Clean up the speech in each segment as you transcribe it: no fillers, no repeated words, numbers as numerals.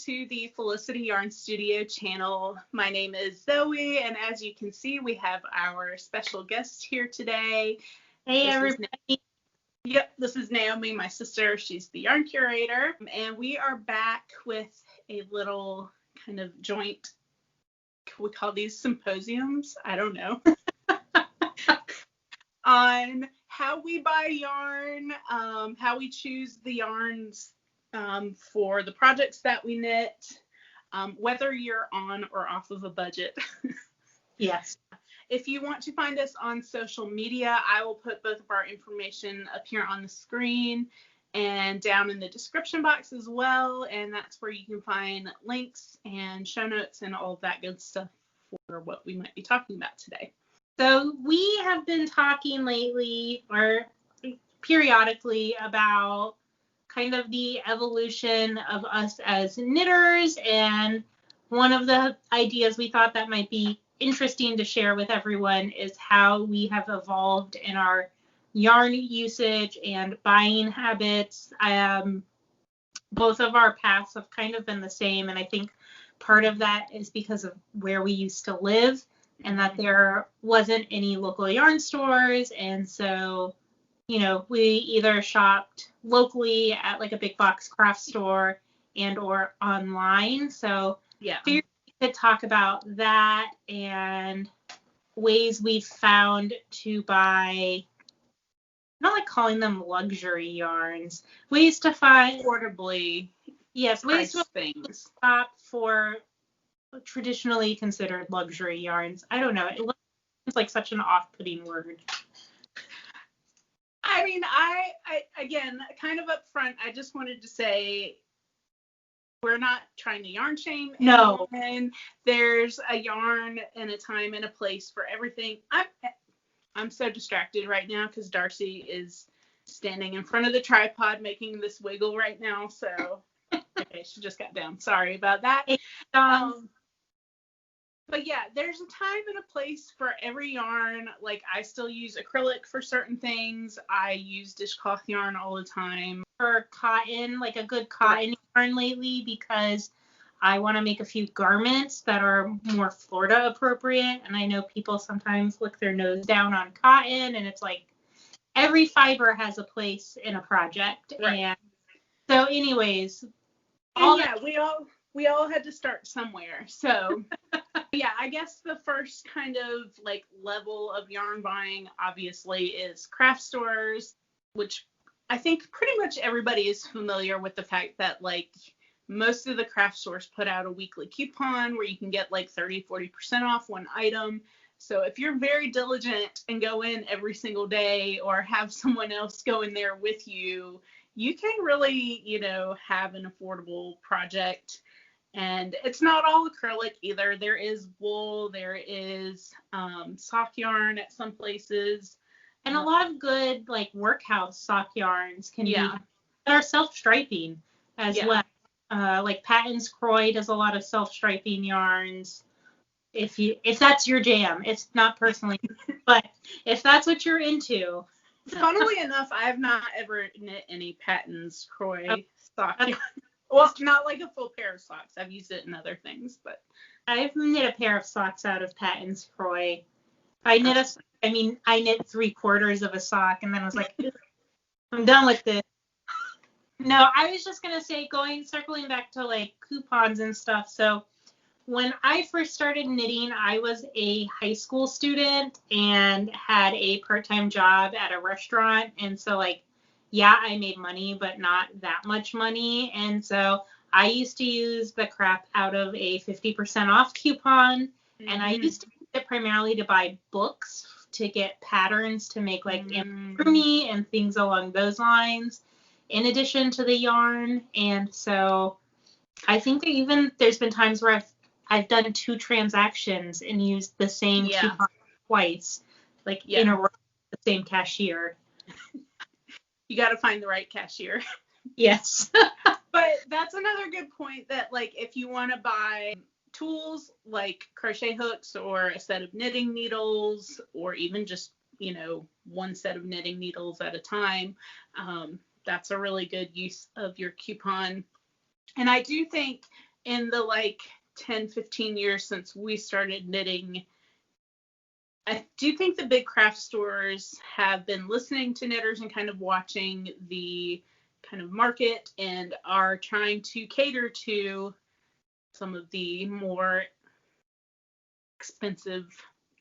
to the Felicity Yarn Studio channel. My name is Zoe, and as you can see, we have our special guest here today. Hey, everybody. This is Naomi, my sister. She's the Yarn Curator, and we are back with a little kind of joint, we call these symposiums? I don't know. On how we buy yarn, how we choose the yarns for the projects that we knit, whether you're on or off of a budget. Yes. If you want to find us on social media, I will put both of our information up here on the screen and down in the description box as well. And that's where you can find links and show notes and all of that good stuff for what we might be talking about today. So we have been talking lately or periodically about kind of the evolution of us as knitters, and one of the ideas we thought that might be interesting to share with everyone is how we have evolved in our yarn usage and buying habits. Both of our paths have kind of been the same, and I think part of that is because of where we used to live and that there wasn't any local yarn stores, and so we either shopped locally at like a big box craft store and or online. So yeah, we could talk about that and ways we've found to buy, not like calling them luxury yarns, ways to find affordably, yes, ways to things. Shop for traditionally considered luxury yarns. I don't know. It looks like such an off-putting word. I mean, I again, kind of up front, I just wanted to say we're not trying to yarn shame anyone. No. There's a yarn and a time and a place for everything. I'm so distracted right now because Darcy is standing in front of the tripod making this wiggle right now. So, okay, she just got down. Sorry about that. But yeah, there's a time and a place for every yarn. Like, I still use acrylic for certain things. I use dishcloth yarn all the time. For cotton, like a good cotton yarn lately, because I want to make a few garments that are more Florida appropriate. And I know people sometimes look their nose down on cotton, and it's like every fiber has a place in a project. Right. And so anyways, we all had to start somewhere. So yeah, I guess the first kind of like level of yarn buying obviously is craft stores, which I think pretty much everybody is familiar with the fact that like most of the craft stores put out a weekly coupon where you can get like 30-40% off one item. So if you're very diligent and go in every single day or have someone else go in there with you, you can really, have an affordable project. And it's not all acrylic either. There is wool, there is sock yarn at some places. And a lot of good like workhouse sock yarns can be that are self-striping as well. Like Patton's Croy does a lot of self-striping yarns. If that's your jam, it's not personally, but if that's what you're into. Funnily enough, I have not ever knit any Patton's Croy sock yarn. Well, not like a full pair of socks. I've used it in other things, but I've knit a pair of socks out of Patton's Croy. I knit 3/4 of a sock, and then I was like, I'm done with this. No, I was just gonna say, circling back to like coupons and stuff. So when I first started knitting, I was a high school student and had a part-time job at a restaurant, and so like, yeah, I made money, but not that much money. And so I used to use the crap out of a 50% off coupon. Mm-hmm. And I used to use it primarily to buy books to get patterns to make like amigurumi and things along those lines, in addition to the yarn. And so I think that there's been times where I've done 2 transactions and used the same coupon twice, like in a row, the same cashier. You got to find the right cashier. Yes. But that's another good point that like if you want to buy tools like crochet hooks or a set of knitting needles or even just, one set of knitting needles at a time, that's a really good use of your coupon. And I do think in the like 10, 15 years since we started knitting, I do think the big craft stores have been listening to knitters and kind of watching the kind of market and are trying to cater to some of the more expensive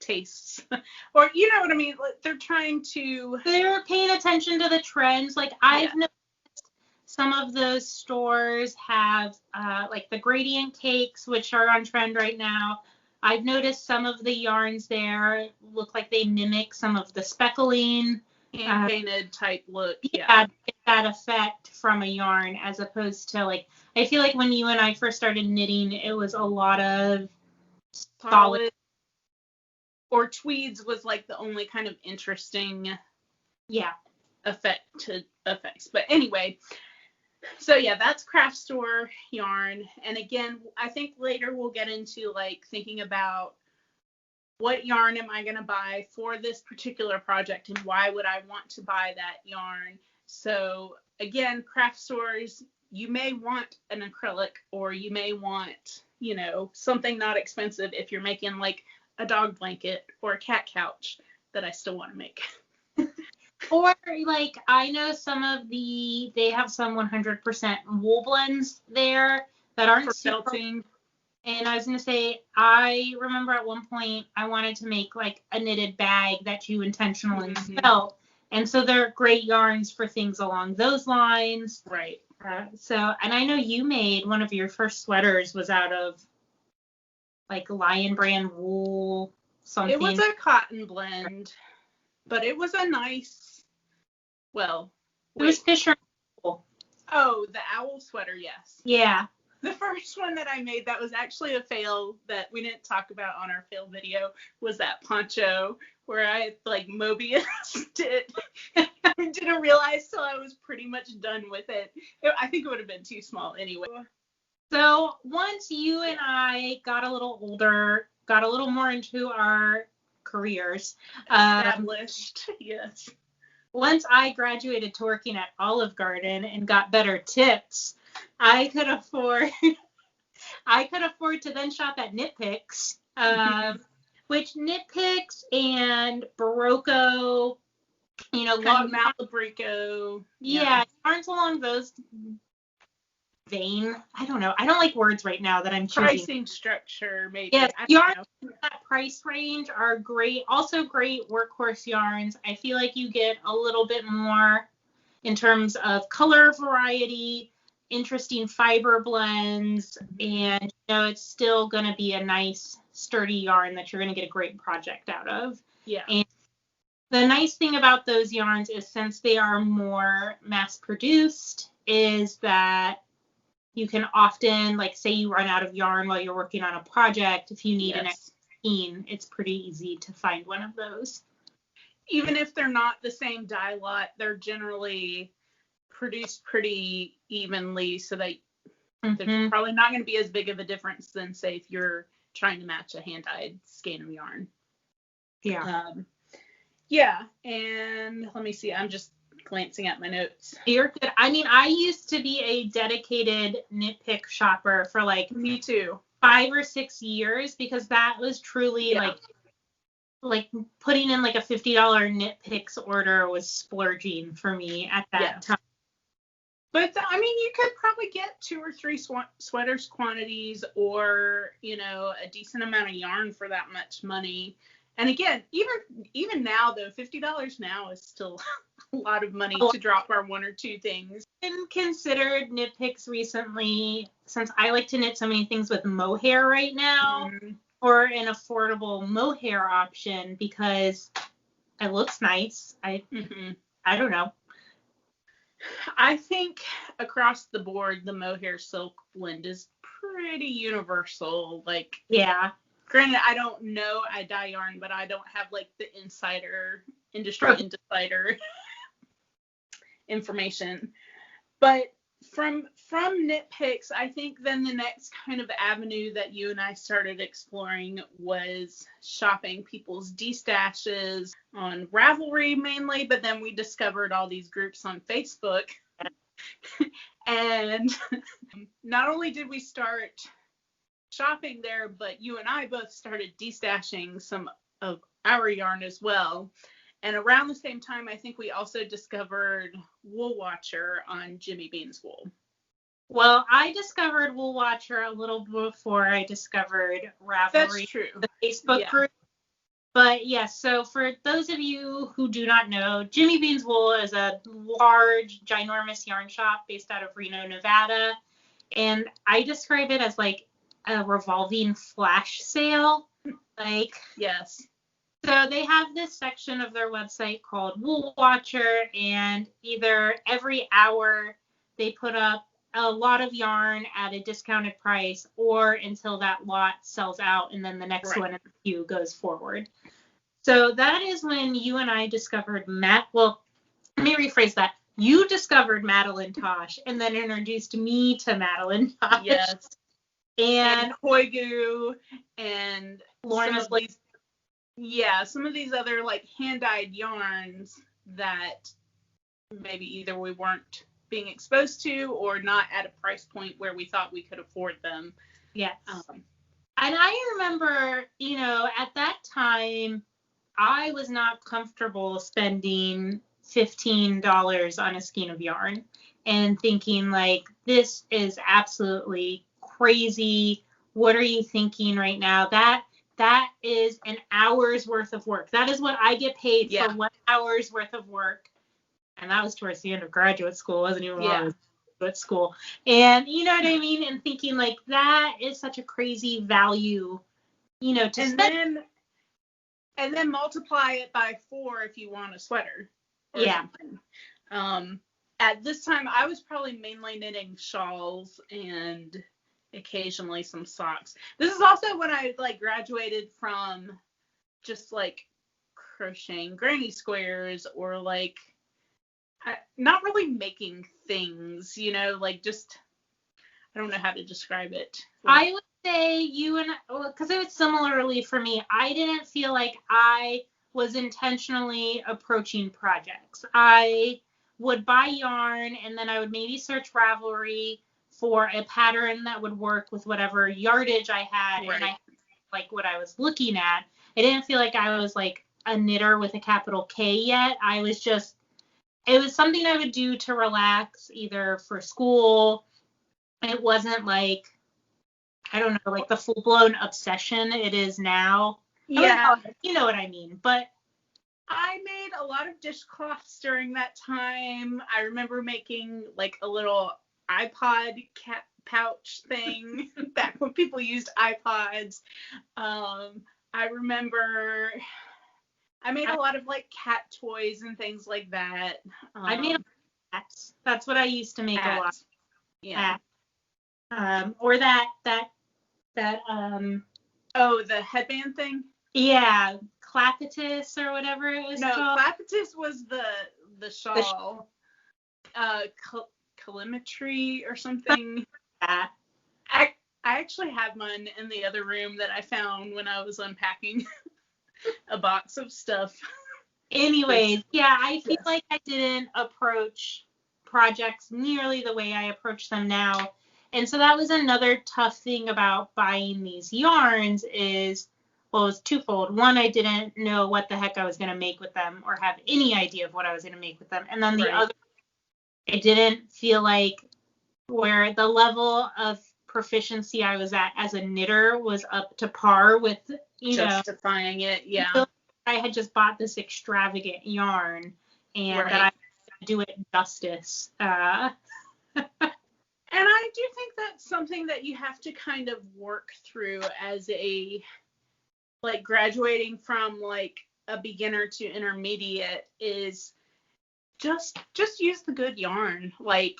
tastes. Or you know what I mean? Like, they're paying attention to the trends. Like I've noticed some of those stores have like the gradient cakes, which are on trend right now. I've noticed some of the yarns there look like they mimic some of the speckling hand painted type look. Yeah, that effect from a yarn, as opposed to like, I feel like when you and I first started knitting, it was a lot of solid. Or tweeds was like the only kind of interesting effects. But anyway, so yeah, that's craft store yarn. And again, I think later we'll get into like thinking about what yarn am I going to buy for this particular project and why would I want to buy that yarn. So again, craft stores, you may want an acrylic or you may want, you know, something not expensive if you're making like a dog blanket or a cat couch that I still want to make. Or like I know they have some 100% wool blends there that aren't for felting. And I was going to say, I remember at one point I wanted to make like a knitted bag that you intentionally felt. And so they're great yarns for things along those lines. Right. And I know you made one of your first sweaters was out of like Lion Brand wool something. It was a cotton blend, but it was a nice, it was Fisher wool. Oh, the owl sweater, yes. Yeah. The first one that I made that was actually a fail that we didn't talk about on our fail video was that poncho where I like Mobiused it. I didn't realize till I was pretty much done with it. I think it would have been too small anyway. So once you and I got a little older, got a little more into our careers. Established, yes. Once I graduated to working at Olive Garden and got better tips, I could afford to then shop at Knit Picks, which Knit Picks and Barocco, you know, Malabrico. Yeah, yarns along those vein. I don't know. I don't like words right now that I'm choosing. Pricing structure, maybe. Yes, yarns in that price range are great. Also great workhorse yarns. I feel like you get a little bit more in terms of color variety, interesting fiber blends, and you know it's still going to be a nice sturdy yarn that you're going to get a great project out of. Yeah. And the nice thing about those yarns is since they are more mass produced is that you can often, like say you run out of yarn while you're working on a project, if you need an extra skein, it's pretty easy to find one of those. Even if they're not the same dye lot, they're generally produced pretty evenly, so that there's probably not going to be as big of a difference than, say, if you're trying to match a hand-dyed skein of yarn. Yeah. Yeah, and let me see. I'm just glancing at my notes. You're good. I mean, I used to be a dedicated Knit Pick shopper for like me too 5 or 6 years because that was truly like putting in like a $50 Knit Picks order was splurging for me at that time. But I mean, you could probably get 2 or 3 sweaters quantities, or you know, a decent amount of yarn for that much money. And again, even now though, $50 now is still a lot of money to drop our 1 or 2 things. I've considered Knit Picks recently, since I like to knit so many things with mohair right now, or an affordable mohair option because it looks nice. I don't know. I think across the board, the mohair silk blend is pretty universal. Like, yeah. Granted, I don't know, I dye yarn, but I don't have like the industry insider information. But from Knit Picks, I think then the next kind of avenue that you and I started exploring was shopping people's destashes on Ravelry mainly, but then we discovered all these groups on Facebook. And not only did we start shopping there, but you and I both started destashing some of our yarn as well. And around the same time, I think we also discovered Wool Watcher on Jimmy Bean's Wool. Well, I discovered Wool Watcher a little before I discovered Ravelry. That's true. The Facebook group. But yes, so for those of you who do not know, Jimmy Bean's Wool is a large, ginormous yarn shop based out of Reno, Nevada. And I describe it as like a revolving flash sale. Like, yes. So they have this section of their website called Wool Watcher, and either every hour they put up a lot of yarn at a discounted price, or until that lot sells out and then the next one in the queue goes forward. So that is when you and I discovered let me rephrase that. You discovered Madeline Tosh and then introduced me to Madeline Tosh. Yes. And Koigu and Lorna's some of these other like hand-dyed yarns that maybe either we weren't being exposed to or not at a price point where we thought we could afford them. Yes. And I remember, at that time, I was not comfortable spending $15 on a skein of yarn and thinking like, this is absolutely crazy. What are you thinking right now? That is an hour's worth of work. That is what I get paid for 1 hour's worth of work. And that was towards the end of graduate school. It wasn't even while I was at school. And you know what I mean? And thinking like, that is such a crazy value, to spend. And then multiply it by 4 if you want a sweater or something. At this time, I was probably mainly knitting shawls and occasionally some socks. This is also when I like graduated from just like crocheting granny squares or like not really making things, like just, I don't know how to describe it. I would say because it was similarly for me, I didn't feel like I was intentionally approaching projects. I would buy yarn and then I would maybe search Ravelry for a pattern that would work with whatever yardage I had and I like what I was looking at. I didn't feel like I was like a knitter with a capital K yet. It was something I would do to relax, either for school. It wasn't like, I don't know, like the full-blown obsession it is now. Yeah. You know what I mean. But I made a lot of dishcloths during that time. I remember making like a little iPod pouch thing back when people used iPods. I remember I made a lot of like cat toys and things like that. I made hats. That's what I used to make a lot. Yeah. Or that the headband thing? Yeah, clapetus or whatever it was called. No, clapetus was the shawl. Calimetry or something. Yeah. I actually have mine in the other room that I found when I was unpacking a box of stuff. Anyways, yeah, I feel like I didn't approach projects nearly the way I approach them now. And so that was another tough thing about buying these yarns is, well, it was twofold. One, I didn't know what the heck I was going to make with them or have any idea of what I was going to make with them. And then the other, I didn't feel like where the level of proficiency I was at as a knitter was up to par with, justifying it. Yeah. I had just bought this extravagant yarn and that I could do it justice. And I do think that's something that you have to kind of work through as like graduating from like a beginner to intermediate is just use the good yarn. Like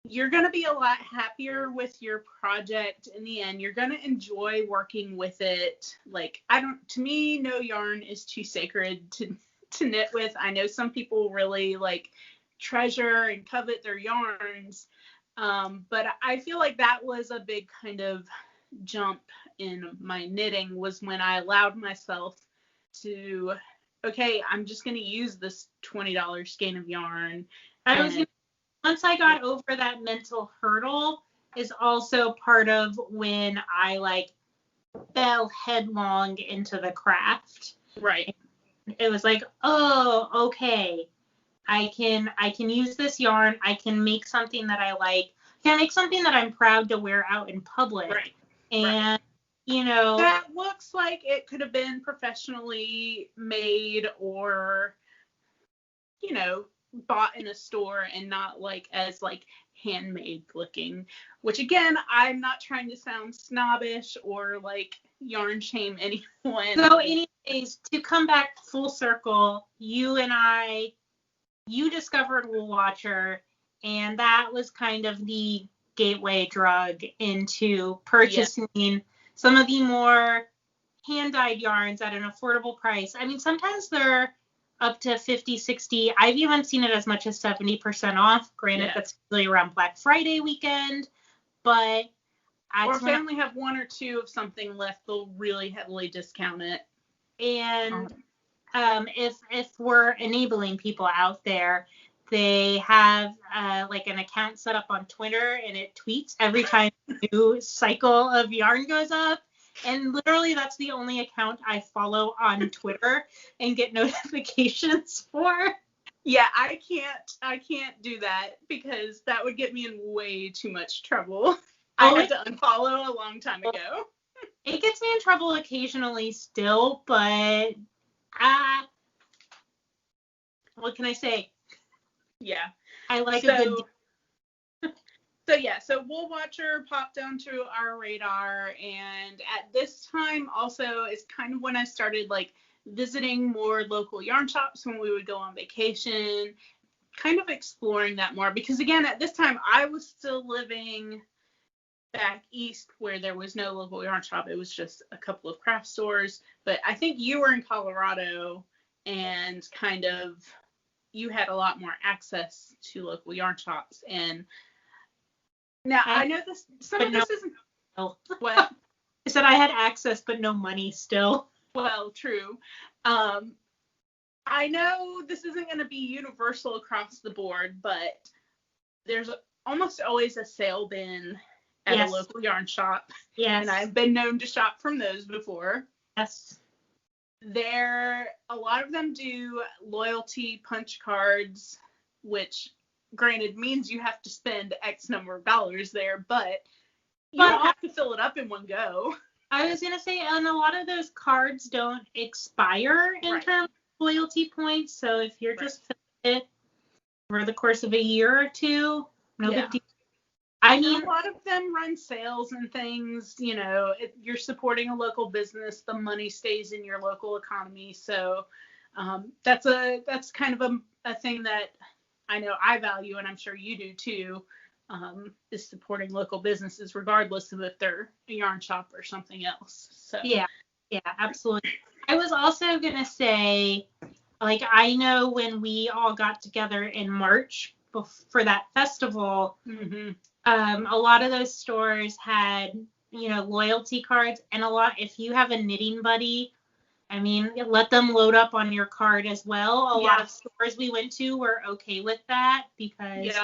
you're going to be a lot happier with your project in the end. You're going to enjoy working with it. Like to me, no yarn is too sacred to knit with. I know some people really like treasure and covet their yarns. But I feel like that was a big kind of jump in my knitting was when I allowed myself to, okay, I'm just going to use this $20 skein of yarn. once I got over that mental hurdle is also part of when I like fell headlong into the craft. Right. It was like, oh, okay. I can use this yarn. I can make something that I like. I can make something that I'm proud to wear out in public. Right. And, you know. That looks like it could have been professionally made or, you know, bought in a store and not like as like handmade looking, which again, I'm not trying to sound snobbish or like yarn shame anyone. So anyways, to come back full circle, you discovered Wool Watcher, and that was kind of the gateway drug into purchasing some of the more hand-dyed yarns at an affordable price. I mean, sometimes they're up to 50, 60. I've even seen it as much as 70% off. Granted, that's really around Black Friday weekend, but or if they only have one or two of something left, they'll really heavily discount it. And if we're enabling people out there, they have like an account set up on Twitter, and it tweets every time a new cycle of yarn goes up. And literally, that's the only account I follow on Twitter and get notifications for. Yeah, I can't do that because that would get me in way too much trouble. I had to unfollow a long time ago. It gets me in trouble occasionally still, but what can I say? Yeah. I like a good So Wool Watcher popped onto our radar, and at this time also is kind of when I started like visiting more local yarn shops when we would go on vacation, kind of exploring that more, because again, at this time I was still living back east where there was no local yarn shop. It was just a couple of craft stores, but I think you were in Colorado and kind of you had a lot more access to local yarn shops. And now I know this, some of this isn't. What? I said I had access, but no money still. Well, true. I know this isn't going to be universal across the board, but there's almost always a sale bin at a local yarn shop. Yes. And I've been known to shop from those before. Yes. A lot of them do loyalty punch cards, which granted means you have to spend X number of dollars there, but you don't have to fill it up in one go. I was going to say, and a lot of those cards don't expire in terms of loyalty points. So if you're just filling it over the course of a year or two, no big deal. I mean, a lot of them run sales and things, you know, you're supporting a local business, the money stays in your local economy. So that's kind of a thing that I know I value, and I'm sure you do too, is supporting local businesses regardless of if they're a yarn shop or something else. So yeah, absolutely. I was also going to say, like, I know when we all got together in March for that festival, a lot of those stores had, you know, loyalty cards, and if you have a knitting buddy, I mean, let them load up on your card as well. A lot of stores we went to were okay with that because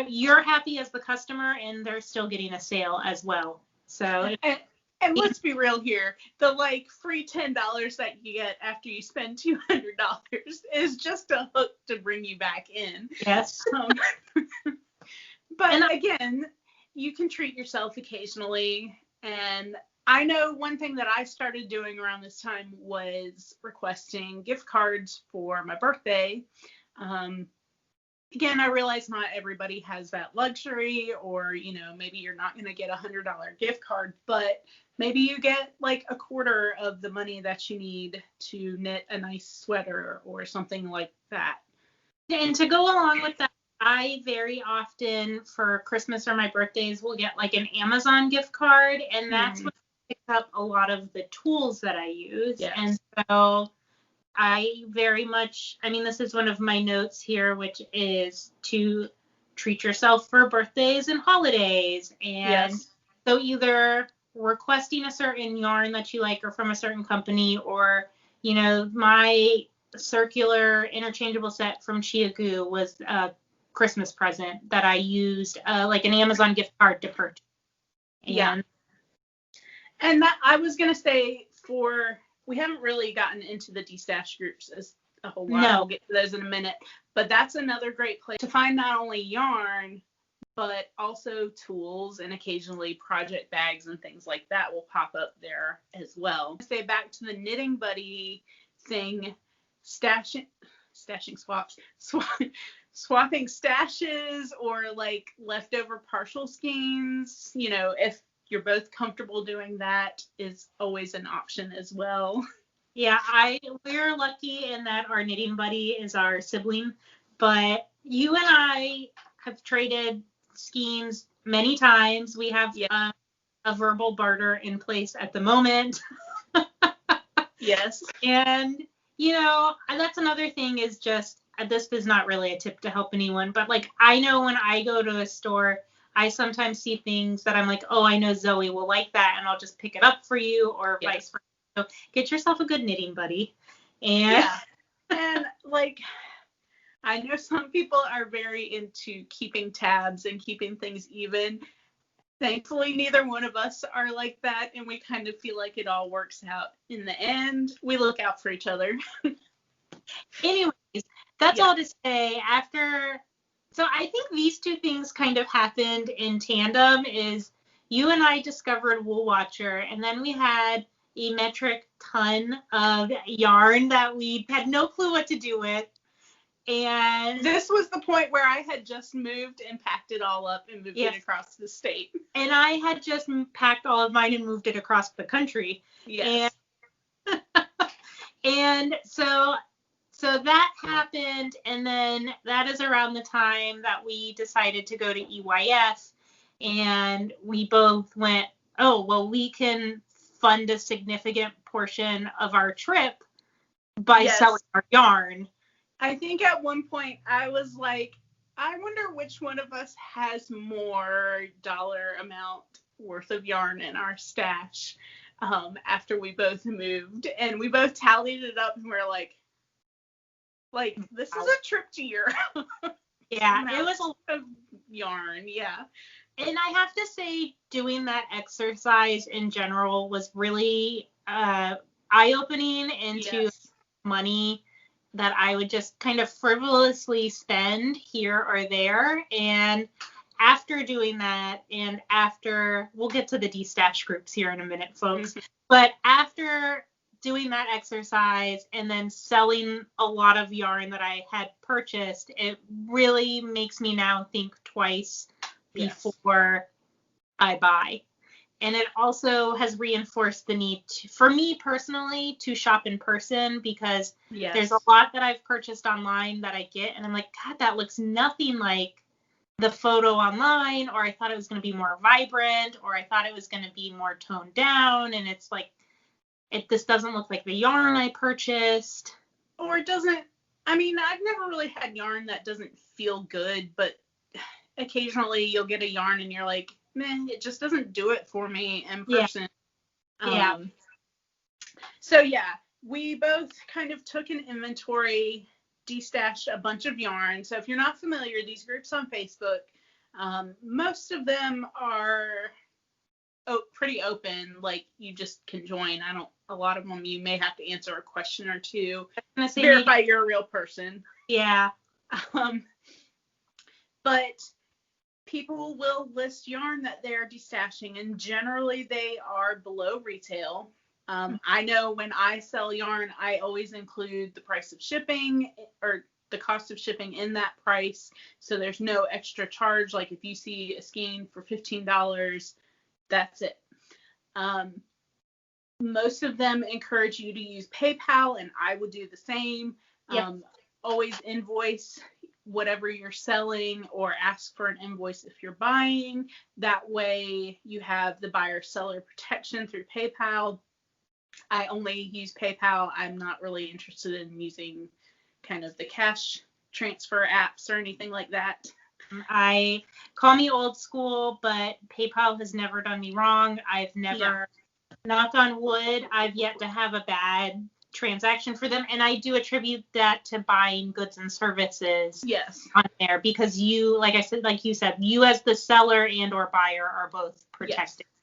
you're happy as the customer and they're still getting a sale as well. So and let's be real here, the like free $10 that you get after you spend $200 is just a hook to bring you back in. Yes. But again, you can treat yourself occasionally. And I know one thing that I started doing around this time was requesting gift cards for my birthday. Again, I realize not everybody has that luxury, or, you know, maybe you're not going to get $100 gift card, but maybe you get like a quarter of the money that you need to knit a nice sweater or something like that. And to go along with that, I very often for Christmas or my birthdays will get like an Amazon gift card, and that's what picks up a lot of the tools that I use. Yes. And so I very much, I mean, this is one of my notes here, which is to treat yourself for birthdays and holidays. And so either requesting a certain yarn that you like or from a certain company, or, you know, my circular interchangeable set from Chia Gu was Christmas present that I used like an Amazon gift card to purchase. And that I was gonna say, we haven't really gotten into the Destash groups as a whole lot. No. We'll get to those in a minute. But that's another great place to find not only yarn, but also tools, and occasionally project bags and things like that will pop up there as well. Say back to the Knitting Buddy thing, swapping stashes or like leftover partial skeins, you know, if you're both comfortable doing that, is always an option as well. Yeah, we're lucky in that our Knitting Buddy is our sibling, but you and I have traded skeins many times. We have a verbal barter in place at the moment. Yes. And, you know, that's another thing is just, this is not really a tip to help anyone, but like I know when I go to a store, I sometimes see things that I'm like, oh, I know Zoe will like that, and I'll just pick it up for you, or vice versa. So get yourself a good knitting buddy. And and like, I know some people are very into keeping tabs and keeping things even. Thankfully, neither one of us are like that, and we kind of feel like it all works out in the end. We look out for each other. Anyways, that's all to say. So I think these two things kind of happened in tandem. Is you and I discovered Wool Watcher, and then we had a metric ton of yarn that we had no clue what to do with. And this was the point where I had just moved and packed it all up and moved it across the state. And I had just packed all of mine and moved it across the country. Yes. And so that happened, and then that is around the time that we decided to go to EYF, and we both went, oh, well, we can fund a significant portion of our trip by selling our yarn. I think at one point I was like, I wonder which one of us has more dollar amount worth of yarn in our stash after we both moved, and we both tallied it up, and we're like, this is a trip to Europe. Yeah, it was a lot of yarn. Yeah. And I have to say, doing that exercise in general was really eye-opening into money that I would just kind of frivolously spend here or there. And after doing that, and after, we'll get to the Destash groups here in a minute, folks, but after doing that exercise and then selling a lot of yarn that I had purchased, it really makes me now think twice before I buy. And it also has reinforced the need for me personally to shop in person, because there's a lot that I've purchased online that I get and I'm like, God, that looks nothing like the photo online, or I thought it was going to be more vibrant, or I thought it was going to be more toned down, and it's like, this doesn't look like the yarn I purchased. Or it doesn't, I mean, I've never really had yarn that doesn't feel good, but occasionally you'll get a yarn and you're like, meh, it just doesn't do it for me in person. So we both kind of took an inventory, destashed a bunch of yarn. So if you're not familiar, these groups on Facebook, most of them are pretty open, like you just can join. A lot of them you may have to answer a question or two to verify you're a real person. Yeah. But people will list yarn that they're destashing, and generally they are below retail. I know when I sell yarn, I always include the price of shipping or the cost of shipping in that price, so there's no extra charge. Like if you see a skein for $15, that's it. Most of them encourage you to use PayPal, and I would do the same. Always invoice whatever you're selling, or ask for an invoice if you're buying. That way you have the buyer-seller protection through PayPal. I only use PayPal. I'm not really interested in using kind of the cash transfer apps or anything like that. I call me old school, but PayPal has never done me wrong. I've never, knock on wood, I've yet to have a bad transaction for them. And I do attribute that to buying goods and services Yes. on there because you, like you said, you as the seller and or buyer are both protected. Yes.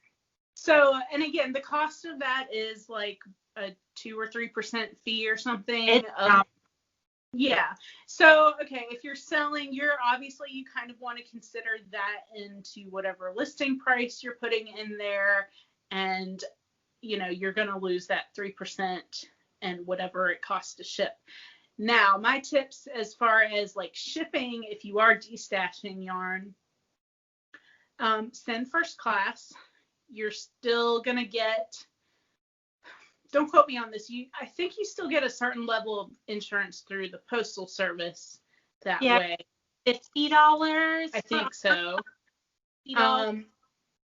So, and again, the cost of that is like a 2 or 3% fee or something. Yeah. So, okay, if you're selling, you kind of want to consider that into whatever listing price you're putting in there. And, you're going to lose that 3% and whatever it costs to ship. Now, my tips as far as like shipping, if you are destashing yarn, send first class. You're still going to get, don't quote me on this, I think you still get a certain level of insurance through the postal service that way. $50? I think so.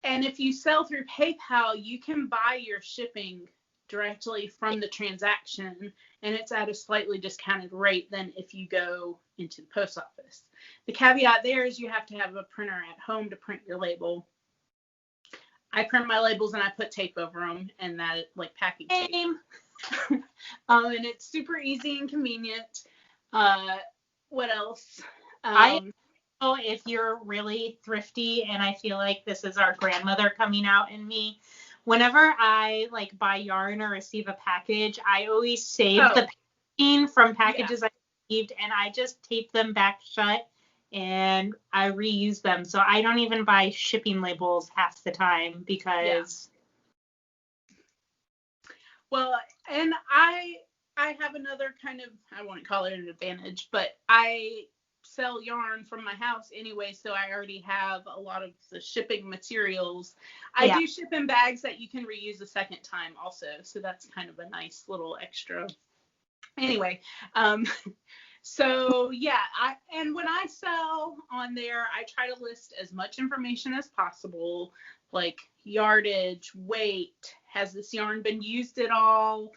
And if you sell through PayPal, you can buy your shipping directly from the transaction, and it's at a slightly discounted rate than if you go into the post office. The caveat there is you have to have a printer at home to print your label. I print my labels and I put tape over them, and that like packing tape. And it's super easy and convenient. What else? If you're really thrifty, and I feel like this is our grandmother coming out in me, whenever I like buy yarn or receive a package, I always save the packaging from packages I received, and I just tape them back shut and I reuse them. So I don't even buy shipping labels half the time because. Well, and I have another kind of, I won't call it an advantage, but I sell yarn from my house anyway, so I already have a lot of the shipping materials. I do ship in bags that you can reuse a second time also, so that's kind of a nice little extra. Anyway, so yeah, and when I sell on there, I try to list as much information as possible, like yardage, weight, has this yarn been used at all?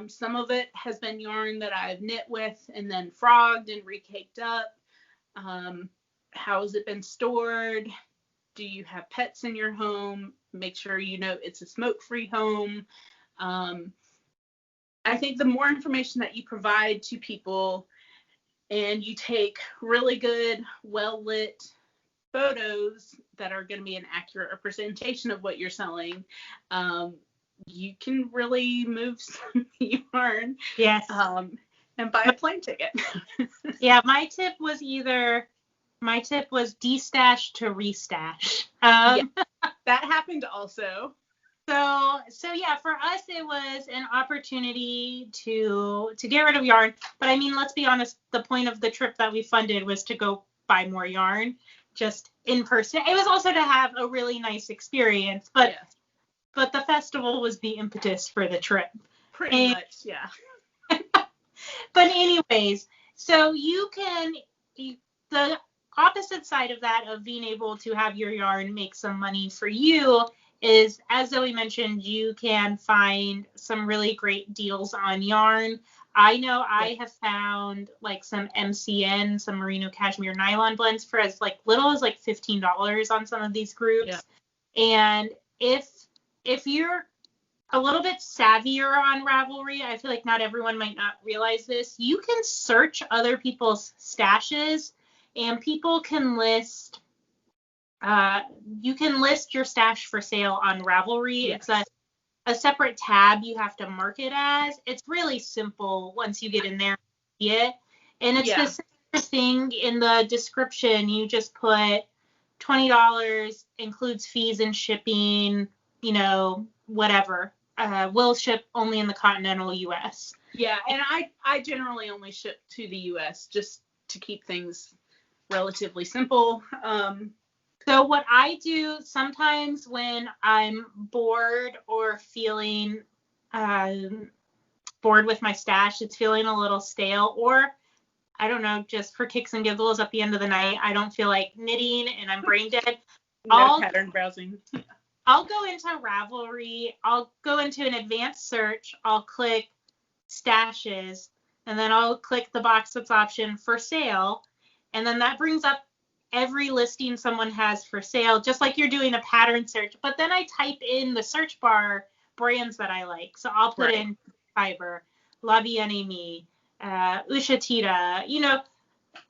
Some of it has been yarn that I've knit with and then frogged and recaked up. How has it been stored? Do you have pets in your home? Make sure it's a smoke-free home. I think the more information that you provide to people and you take really good, well-lit photos that are going to be an accurate representation of what you're selling, you can really move some yarn. Yes. And buy a plane ticket. Yeah, my tip was destash to restash. That happened also. So yeah, for us it was an opportunity to get rid of yarn. But I mean, let's be honest, the point of the trip that we funded was to go buy more yarn, just in person. It was also to have a really nice experience, but the festival was the impetus for the trip. Pretty much, yeah. But anyways, so the opposite side of that, of being able to have your yarn make some money for you, is, as Zoe mentioned, you can find some really great deals on yarn. I know I have found like some MCN, some merino cashmere nylon blends for as like little as like $15 on some of these groups. Yeah. And if you're a little bit savvier on Ravelry, I feel like not everyone might not realize this, you can search other people's stashes, and people can list your stash for sale on Ravelry. Yes. It's a separate tab you have to mark it as. It's really simple once you get in there and see it. And it's the same thing in the description. You just put $20, includes fees and shipping, whatever. Will ship only in the continental U.S. Yeah, and I generally only ship to the U.S. just to keep things relatively simple. So what I do sometimes when I'm bored or feeling bored with my stash, it's feeling a little stale, or I don't know, just for kicks and giggles at the end of the night, I don't feel like knitting and I'm brain dead. Pattern browsing. I'll go into Ravelry, I'll go into an advanced search, I'll click stashes, and then I'll click the box that's option for sale, and then that brings up every listing someone has for sale, just like you're doing a pattern search. But then I type in the search bar brands that I like. So I'll put in fiber. La Bien-Aimée, Ushatita, you know,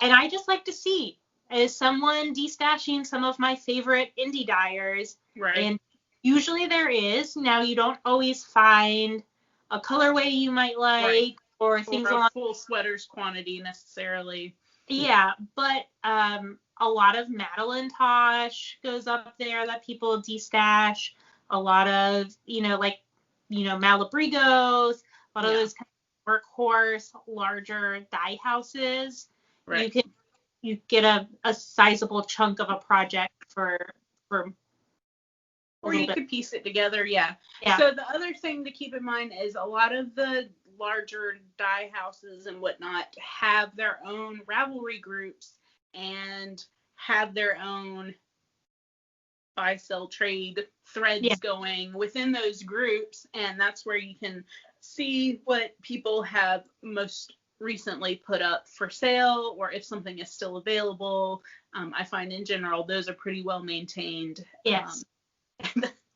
and I just like to see, is someone destashing some of my favorite indie dyers? Right. And usually there is. Now, you don't always find a colorway you might like, right. or things or a along. full sweaters quantity necessarily. Yeah, but a lot of Madeline Tosh goes up there that people destash. A lot of, you know, like, you know, Malabrigos, a lot of those kind of workhorse, larger dye houses. Right. You get a sizable chunk of a project for or you could piece it together. Yeah. So the other thing to keep in mind is a lot of the larger dye houses and whatnot have their own Ravelry groups and have their own buy, sell, trade threads going within those groups. And that's where you can see what people have most recently put up for sale, or if something is still available. I find in general, those are pretty well maintained. Yes.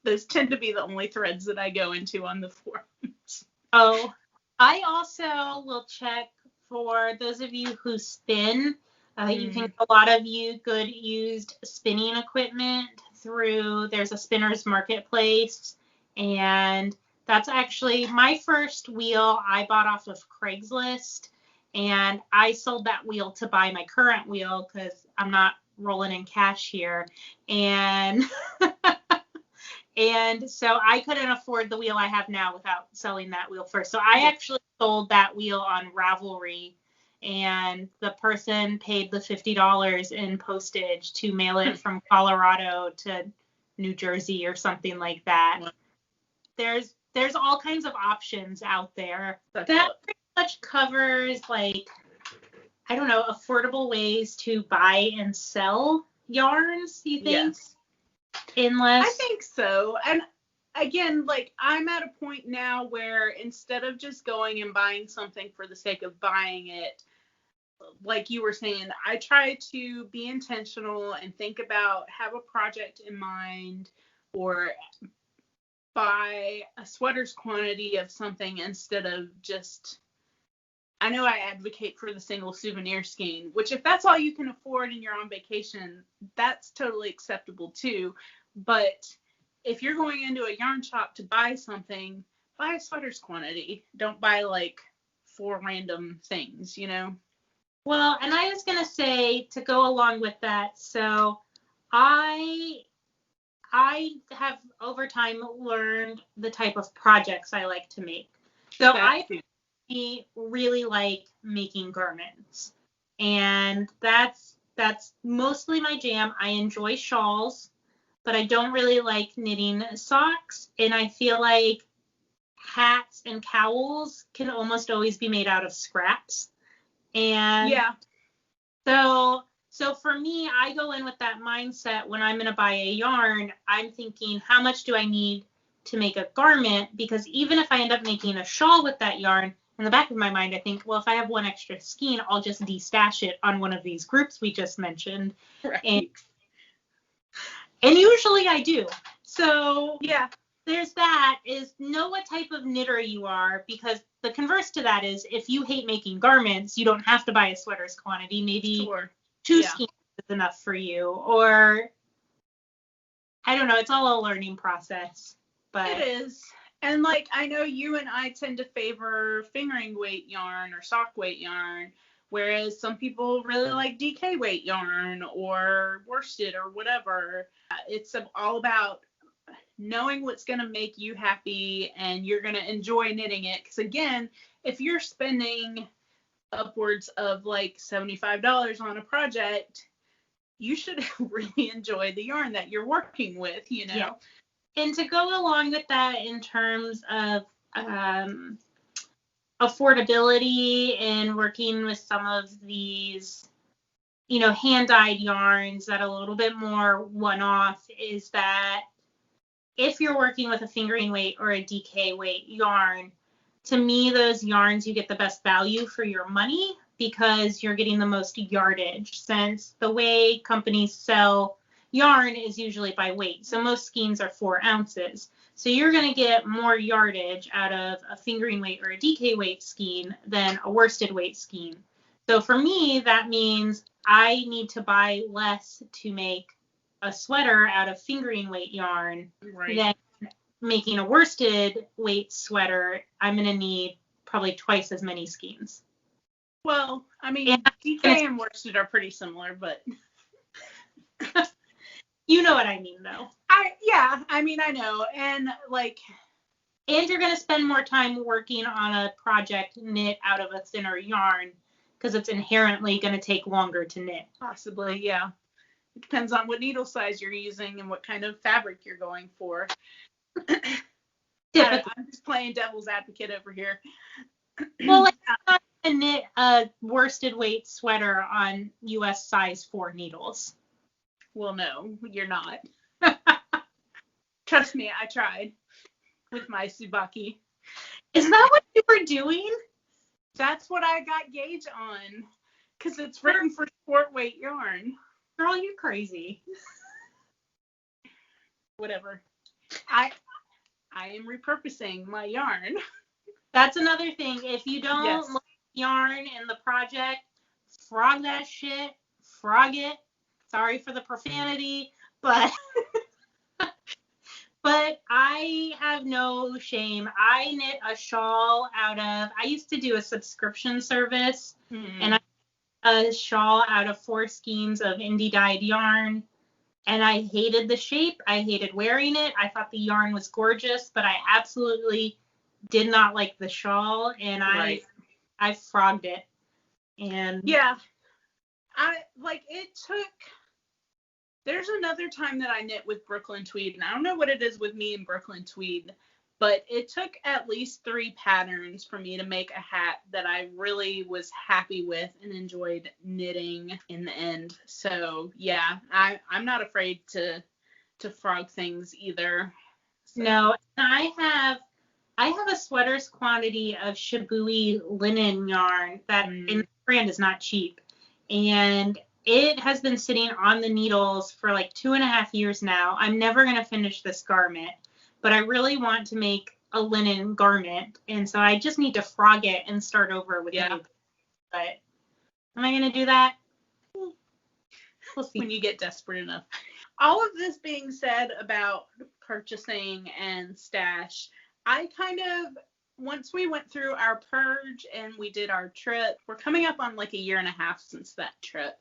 Those tend to be the only threads that I go into on the forums. Oh, I also will check for those of you who spin. You can get a lot of good used spinning equipment through, there's a spinner's marketplace, and that's actually my first wheel I bought off of Craigslist, and I sold that wheel to buy my current wheel because I'm not rolling in cash here, and and so I couldn't afford the wheel I have now without selling that wheel first. So I actually sold that wheel on Ravelry, and the person paid the $50 in postage to mail it from Colorado to New Jersey or something like that. There's all kinds of options out there. That pretty much covers, like, I don't know, affordable ways to buy and sell yarns, you think? Yes. Unless... I think so. And again, like, I'm at a point now where instead of just going and buying something for the sake of buying it, like you were saying, I try to be intentional and think about, have a project in mind, or buy a sweater's quantity of something instead of just, I know I advocate for the single souvenir skein, which if that's all you can afford and you're on vacation, that's totally acceptable too. But if you're going into a yarn shop to buy something, buy a sweater's quantity. Don't buy like 4 random things, you know? Well, and I was going to say, to go along with that, so I have over time learned the type of projects I like to make. So I really like making garments, and that's mostly my jam. I enjoy shawls, but I don't really like knitting socks, and I feel like hats and cowls can almost always be made out of scraps. And so for me, I go in with that mindset when I'm going to buy a yarn. I'm thinking, how much do I need to make a garment? Because even if I end up making a shawl with that yarn, in the back of my mind, I think, well, if I have one extra skein, I'll just destash it on one of these groups we just mentioned. Right. And usually I do. So yeah, there's that, is know what type of knitter you are, because the converse to that is, if you hate making garments, you don't have to buy a sweater's quantity. Maybe 2 skeins is enough for you, or I don't know. It's all a learning process. But it is. And like, I know you and I tend to favor fingering weight yarn or sock weight yarn, whereas some people really like DK weight yarn or worsted or whatever. It's all about knowing what's going to make you happy and you're going to enjoy knitting it. Because again, if you're spending upwards of like $75 on a project, you should really enjoy the yarn that you're working with, you know? Yeah. And to go along with that in terms of affordability and working with some of these, you know, hand-dyed yarns that are a little bit more one-off, is that if you're working with a fingering weight or a DK weight yarn, to me, those yarns, you get the best value for your money because you're getting the most yardage, since the way companies sell yarn is usually by weight. So most skeins are 4 ounces. So you're going to get more yardage out of a fingering weight or a DK weight skein than a worsted weight skein. So for me, that means I need to buy less to make a sweater out of fingering weight yarn than making a worsted weight sweater. I'm going to need probably twice as many skeins. Well, I mean, DK and worsted are pretty similar, but you know what I mean, though. I know, and you're going to spend more time working on a project knit out of a thinner yarn because it's inherently going to take longer to knit. Possibly, yeah. It depends on what needle size you're using and what kind of fabric you're going for. I'm just playing devil's advocate over here. Well, I'm not going to knit a worsted weight sweater on US size 4 needles. Well, no, you're not. Trust me, I tried with my Tsubaki. Is that what you were doing? That's what I got gauge on, because it's written for sport weight yarn. Girl, you're crazy. Whatever. I am repurposing my yarn. That's another thing. If you don't like yarn in the project, frog that shit. Frog it. Sorry for the profanity, but but I have no shame. I knit a shawl I used to do a subscription service, and I knit a shawl out of 4 skeins of indie dyed yarn, and I hated the shape. I hated wearing it. I thought the yarn was gorgeous, but I absolutely did not like the shawl, and I frogged it. And there's another time that I knit with Brooklyn Tweed, and I don't know what it is with me and Brooklyn Tweed, but it took at least 3 patterns for me to make a hat that I really was happy with and enjoyed knitting in the end. So yeah, I'm not afraid to frog things either. So. No, I have a sweater's quantity of Shibui linen yarn that in the brand is not cheap, and it has been sitting on the needles for like 2.5 years now. I'm never going to finish this garment, but I really want to make a linen garment, and so I just need to frog it and start over with a new. But am I going to do that? We'll see. When you get desperate enough. All of this being said about purchasing and stash, I kind of, once we went through our purge and we did our trip, we're coming up on like 1.5 years since that trip.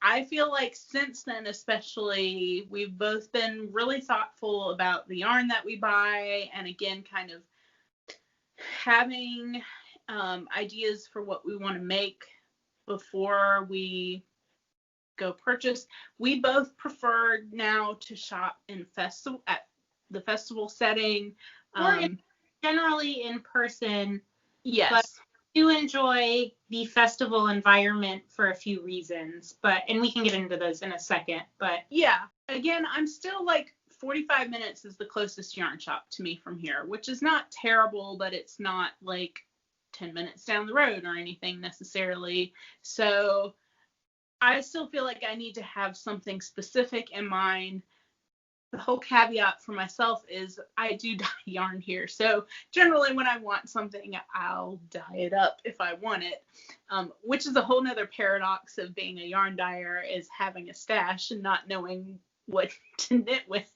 I feel like since then, especially, we've both been really thoughtful about the yarn that we buy, and again, kind of having ideas for what we want to make before we go purchase. We both prefer now to shop at the festival setting. Or generally in person. Yes. But I do enjoy the festival environment for a few reasons, and we can get into those in a second. But yeah, again, I'm still like 45 minutes is the closest yarn shop to me from here, which is not terrible, but it's not like 10 minutes down the road or anything necessarily. So I still feel like I need to have something specific in mind. The whole caveat for myself is I do dye yarn here. So generally when I want something, I'll dye it up if I want it, which is a whole nother paradox of being a yarn dyer, is having a stash and not knowing what to knit with.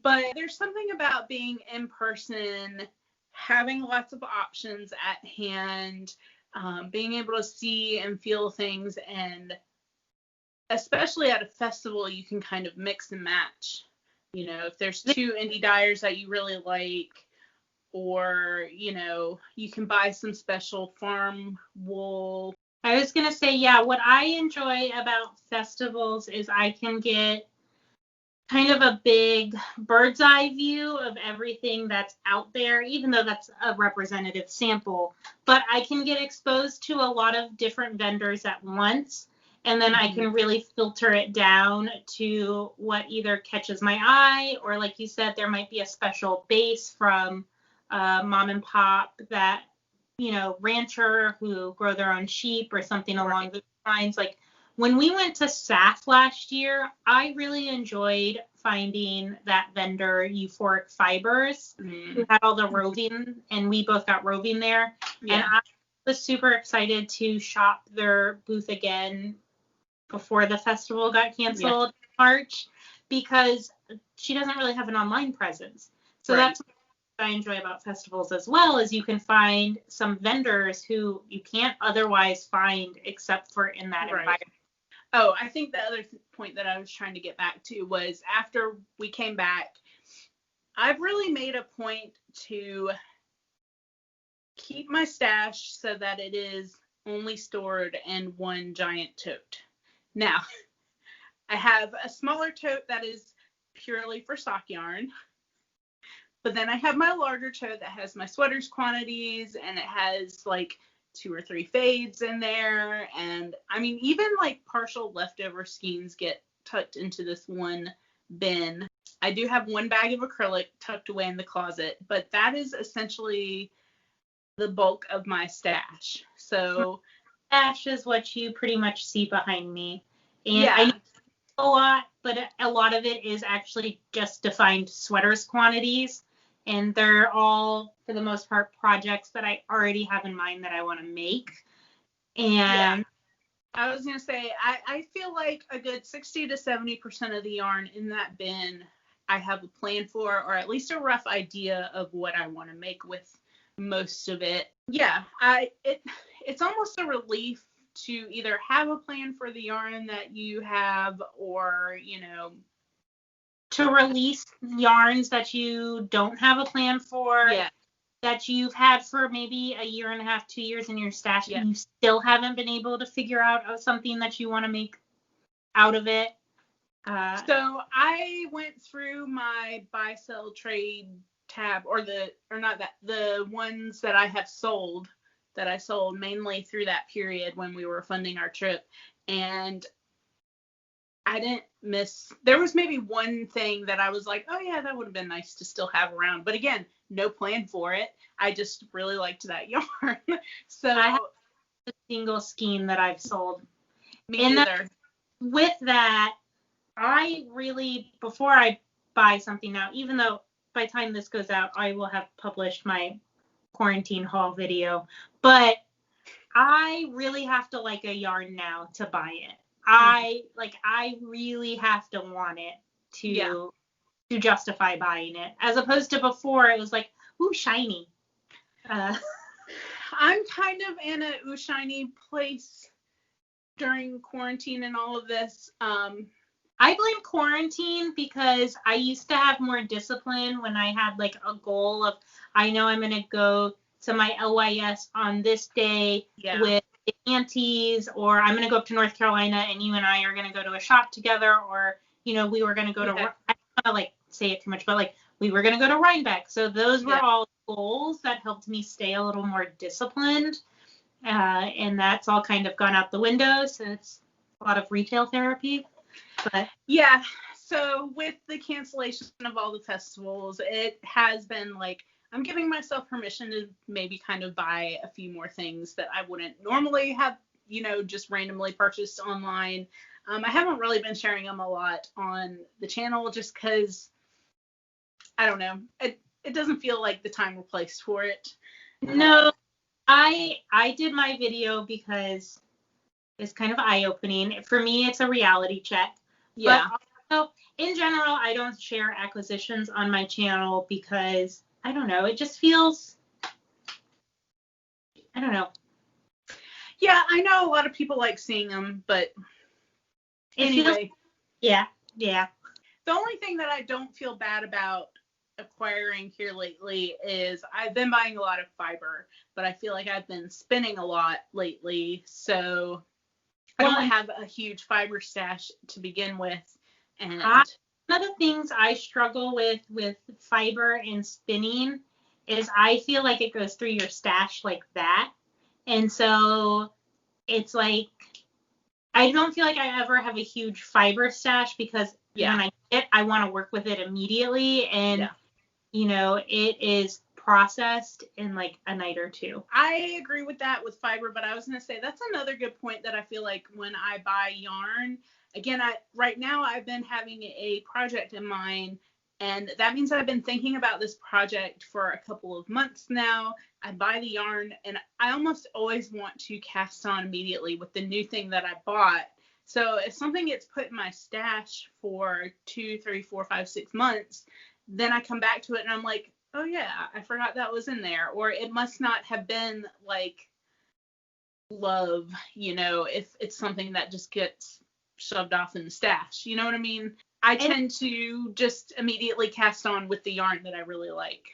But there's something about being in person, having lots of options at hand, being able to see and feel things, and especially at a festival, you can kind of mix and match. You know, if there's 2 indie dyers that you really like, or, you know, you can buy some special farm wool. I was going to say, what I enjoy about festivals is I can get kind of a big bird's eye view of everything that's out there, even though that's a representative sample. But I can get exposed to a lot of different vendors at once. And then I can really filter it down to what either catches my eye, or like you said, there might be a special base from mom and pop that, you know, rancher who grow their own sheep or something along those lines. Like When we went to SAF last year, I really enjoyed finding that vendor, Euphoric Fibers, who had all the roving, and we both got roving there. Yeah. And I was super excited to shop their booth again before the festival got canceled in March, because she doesn't really have an online presence. So that's what I enjoy about festivals as well, is you can find some vendors who you can't otherwise find except for in that environment. Oh, I think the other point that I was trying to get back to was after we came back, I've really made a point to keep my stash so that it is only stored in one giant tote. Now, I have a smaller tote that is purely for sock yarn, but then I have my larger tote that has my sweaters quantities, and it has like 2 or 3 fades in there, and I mean, even like partial leftover skeins get tucked into this one bin. I do have one bag of acrylic tucked away in the closet, but that is essentially the bulk of my stash. So stash is what you pretty much see behind me, and I know a lot, but a lot of it is actually just defined sweaters quantities. And they're all, for the most part, projects that I already have in mind that I want to make. And I was going to say, I feel like a good 60 to 70% of the yarn in that bin I have a plan for, or at least a rough idea of what I want to make with most of it. Yeah, it's almost a relief to either have a plan for the yarn that you have, or, you know, to release yarns that you don't have a plan for, that you've had for maybe a year and a half, 2 years in your stash, and you still haven't been able to figure out something that you want to make out of it. So I went through my buy, sell, trade tab, the ones that I have sold, that I sold mainly through that period when we were funding our trip, and I didn't miss, there was maybe one thing that I was like, oh yeah, that would have been nice to still have around. But again, no plan for it. I just really liked that yarn. So I have a single skein that I've sold. Me either. With that, I really, before I buy something now, even though by the time this goes out, I will have published my quarantine haul video, but I really have to like a yarn now to buy it. I really have to want it to justify buying it, as opposed to before it was like, ooh, shiny. I'm kind of in a ooh, shiny place during quarantine and all of this. I blame quarantine because I used to have more discipline when I had like a goal of, I know I'm going to go to my LYS on this day with aunties, or I'm going to go up to North Carolina and you and I are going to go to a shop together, or, you know, we were going to go to, I don't want to like say it too much, but like we were going to go to Rhinebeck. So those were all goals that helped me stay a little more disciplined. And that's all kind of gone out the window. So it's a lot of retail therapy. But so with the cancellation of all the festivals, it has been like, I'm giving myself permission to maybe kind of buy a few more things that I wouldn't normally have, you know, just randomly purchased online. I haven't really been sharing them a lot on the channel just because, I don't know, it doesn't feel like the time or place for it. No, I did my video because it's kind of eye-opening. For me, it's a reality check. Yeah. But also, in general, I don't share acquisitions on my channel because, I don't know, it just feels, I don't know. Yeah, I know a lot of people like seeing them, but anyway. Yeah. The only thing that I don't feel bad about acquiring here lately is I've been buying a lot of fiber, but I feel like I've been spinning a lot lately, so I don't have a huge fiber stash to begin with. And one of the things I struggle with fiber and spinning is I feel like it goes through your stash like that. And so it's like, I don't feel like I ever have a huge fiber stash because when I get it, I want to work with it immediately. And, you know, it is processed in like a night or two. I agree with that with fiber, but I was going to say that's another good point that I feel like when I buy yarn, again, right now I've been having a project in mind, and that means I've been thinking about this project for a couple of months now. I buy the yarn, and I almost always want to cast on immediately with the new thing that I bought. So if something gets put in my stash for 2, 3, 4, 5, 6 months, then I come back to it and I'm like, oh yeah, I forgot that was in there. Or it must not have been like love, if it's something that just gets shoved off in the stash. You know what I mean? I tend to just immediately cast on with the yarn that I really like.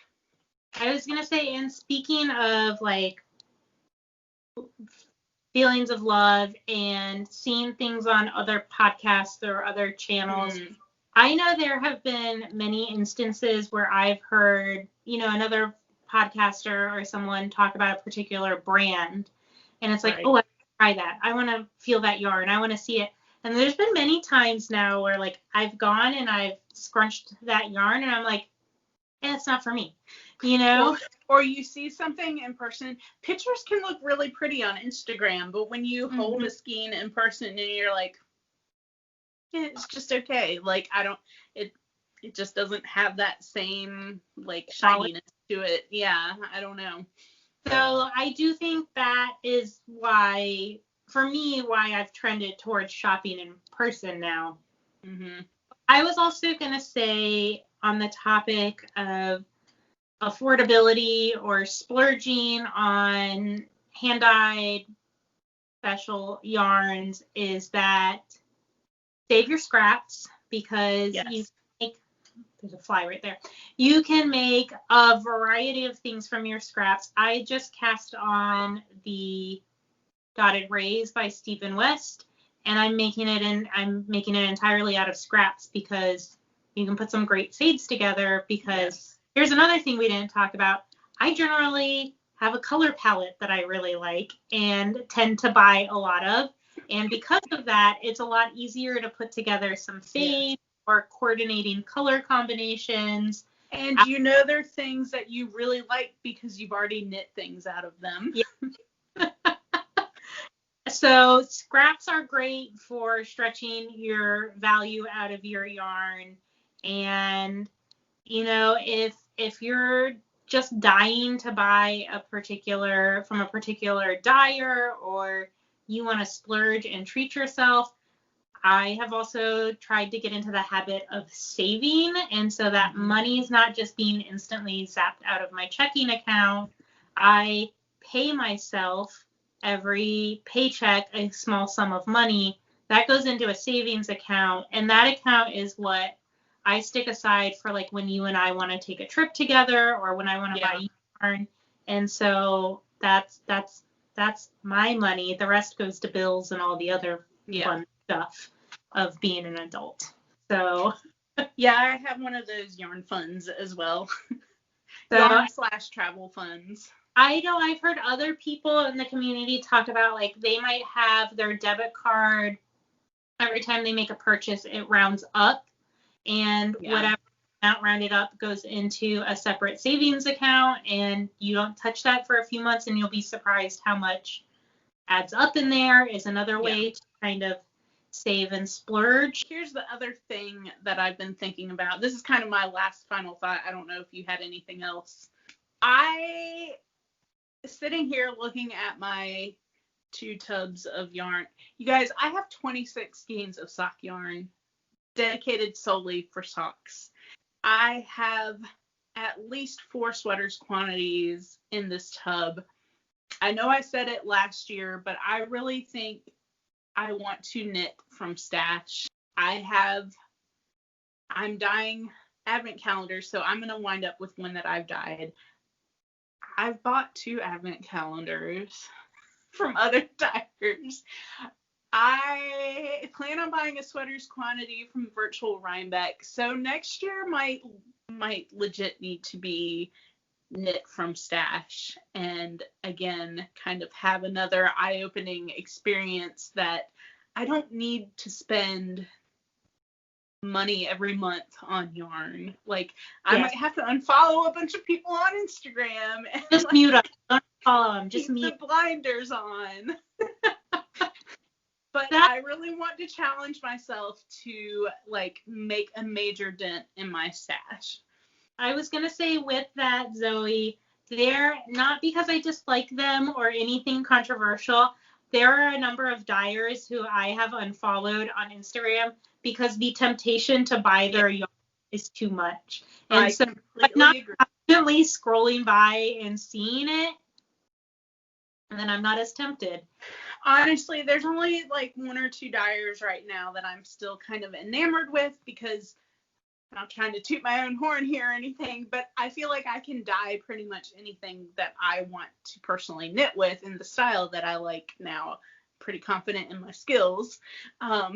I was going to say, and speaking of like feelings of love and seeing things on other podcasts or other channels, I know there have been many instances where I've heard, another podcaster or someone talk about a particular brand, and it's like, right. Oh, I want to try that. I want to feel that yarn. I want to see it. And there's been many times now where like I've gone and I've scrunched that yarn and I'm like, it's not for me, Or you see something in person. Pictures can look really pretty on Instagram, but when you hold a skein in person and you're like, yeah, it's just okay. Like it just doesn't have that same like shininess to it. Yeah, I don't know. So I do think that is why I've trended towards shopping in person now. I was also going to say on the topic of affordability or splurging on hand-dyed special yarns is that save your scraps, because there's a fly right there. You can make a variety of things from your scraps. I just cast on the Dotted Rays by Stephen West, and I'm making it entirely out of scraps because you can put some great fades together. Because here's another thing we didn't talk about. I generally have a color palette that I really like and tend to buy a lot of. And because of that, it's a lot easier to put together some fades or coordinating color combinations. And they're things that you really like because you've already knit things out of them. Yeah. So scraps are great for stretching your value out of your yarn. And, if you're just dying to buy from a particular dyer, or you want to splurge and treat yourself, I have also tried to get into the habit of saving. And so that money is not just being instantly zapped out of my checking account. I pay myself every paycheck a small sum of money that goes into a savings account. And that account is what I stick aside for like when you and I want to take a trip together or when I want to buy yarn. And so that's my money. The rest goes to bills and all the other fun stuff of being an adult. So I have one of those yarn funds as well. Yarn/travel funds. I know I've heard other people in the community talk about like they might have their debit card every time they make a purchase, it rounds up, and whatever amount rounded up goes into a separate savings account, and you don't touch that for a few months, and you'll be surprised how much adds up in there. Is another way to kind of save and splurge. Here's the other thing that I've been thinking about. This is kind of my last final thought. I don't know if you had anything else. Sitting here looking at my 2 tubs of yarn. You guys, I have 26 skeins of sock yarn dedicated solely for socks. I have at least 4 sweaters quantities in this tub. I know I said it last year, but I really think I want to knit from stash. I'm dyeing advent calendars, so I'm going to wind up with one that I've dyed. I've bought 2 advent calendars from other dyers. I plan on buying a sweaters quantity from Virtual Rhinebeck. So next year might legit need to be knit from stash, and again kind of have another eye-opening experience that I don't need to spend money every month on yarn. Like, I might have to unfollow a bunch of people on Instagram and just like, mute them. Don't follow them. Just keep mute the blinders on. But I really want to challenge myself to like make a major dent in my stash. I was gonna say with that, Zoe, they're not because I dislike them or anything controversial. There are a number of dyers who I have unfollowed on Instagram because the temptation to buy their yarn is too much. And I so, but not constantly scrolling by and seeing it, and then I'm not as tempted. Honestly, there's only like 1 or 2 dyers right now that I'm still kind of enamored with, because I'm not trying to toot my own horn here or anything, but I feel like I can dye pretty much anything that I want to personally knit with in the style that I like now. Pretty confident in my skills. I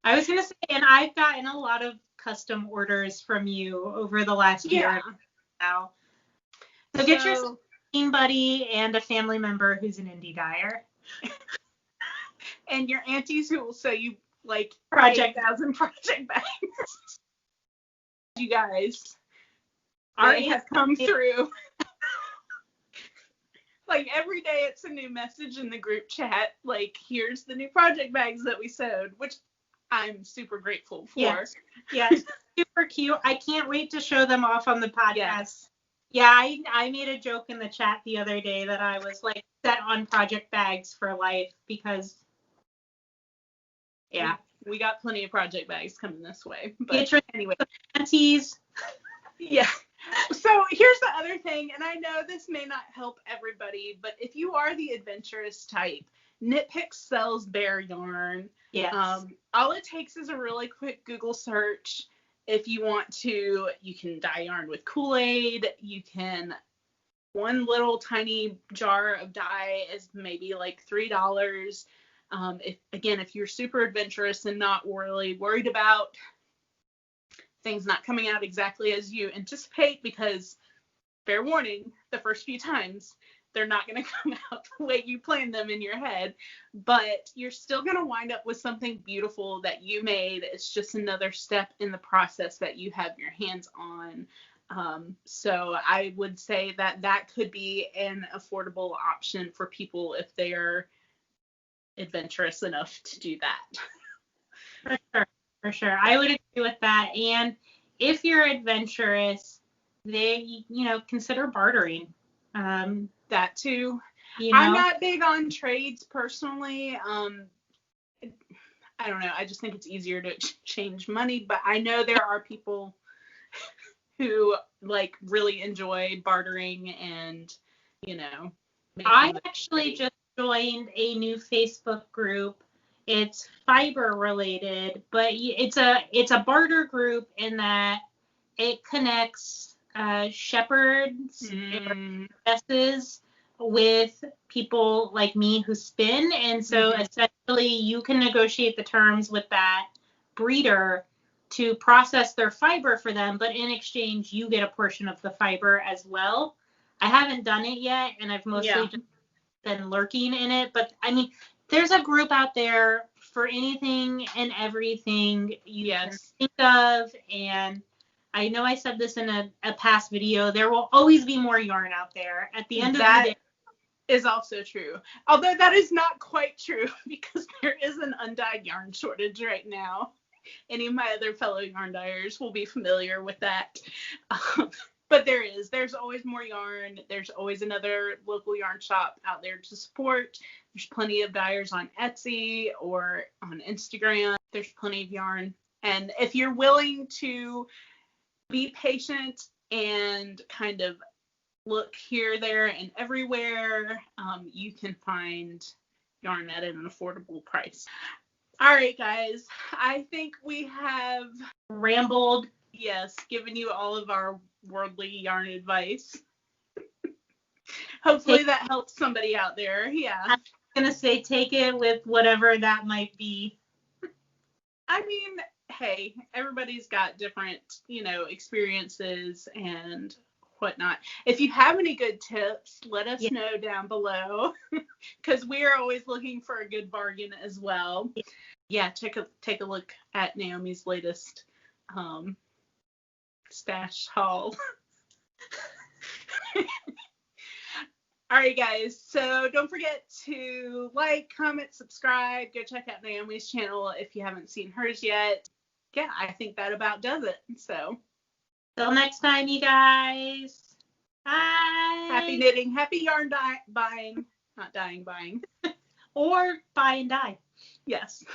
was going to say, and I've gotten a lot of custom orders from you over the last year now. So get yourself a team buddy and a family member who's an indie dyer. And your aunties who will sew you like 8,000 project bags. You guys, they have come through. Like every day it's a new message in the group chat, like, here's the new project bags that we sewed, which I'm super grateful for. Yes. Super cute. I can't wait to show them off on the podcast. Yes. Yeah, I made a joke in the chat the other day that I was like set on project bags for life because we got plenty of project bags coming this way. But anyway, aunties. Yeah. So here's the other thing, and I know this may not help everybody, but if you are the adventurous type, Knit Picks sells bare yarn. Yes. All it takes is a really quick Google search. If you want to, you can dye yarn with Kool-Aid. You can, one little tiny jar of dye is maybe like $3. If you're super adventurous and not really worried about things not coming out exactly as you anticipate, because fair warning, the first few times they're not going to come out the way you planned them in your head, but you're still going to wind up with something beautiful that you made. It's just another step in the process that you have your hands on. So I would say that could be an affordable option for people if they are adventurous enough to do that. For sure. I would agree with that. And if you're adventurous, consider bartering. That too. I'm not big on trades personally. I don't know. I just think it's easier to exchange money, but I know there are people who like really enjoy bartering and, I actually just joined a new Facebook group. It's fiber related, but it's a barter group in that it connects shepherds and dresses with people like me who spin. And so essentially you can negotiate the terms with that breeder to process their fiber for them, but in exchange you get a portion of the fiber as well. I haven't done it yet, and I've mostly just been lurking in it, but I mean, there's a group out there for anything and everything you can think of. And I know I said this in a past video, there will always be more yarn out there at the end of the day. Is also true. Although that is not quite true, because there is an undyed yarn shortage right now. Any of my other fellow yarn dyers will be familiar with that. But there's always more yarn. There's always another local yarn shop out there to support. There's plenty of dyers on Etsy or on Instagram. There's plenty of yarn. And if you're willing to be patient and kind of look here, there, and everywhere, you can find yarn at an affordable price. All right, guys. I think we have rambled. Yes, given you all of our worldly yarn advice. Hopefully that helps somebody out there. Yeah. I'm going to say take it with whatever that might be. I mean, hey, everybody's got different, experiences and whatnot. If you have any good tips, let us know down below, because we are always looking for a good bargain as well. Yeah, take a look at Naomi's latest stash haul. All right, guys. So don't forget to like, comment, subscribe. Go check out Naomi's channel if you haven't seen hers yet. Yeah, I think that about does it. So till next time, you guys. Bye. Happy knitting. Happy yarn buying. Not dying, buying. Or buy and die. Yes.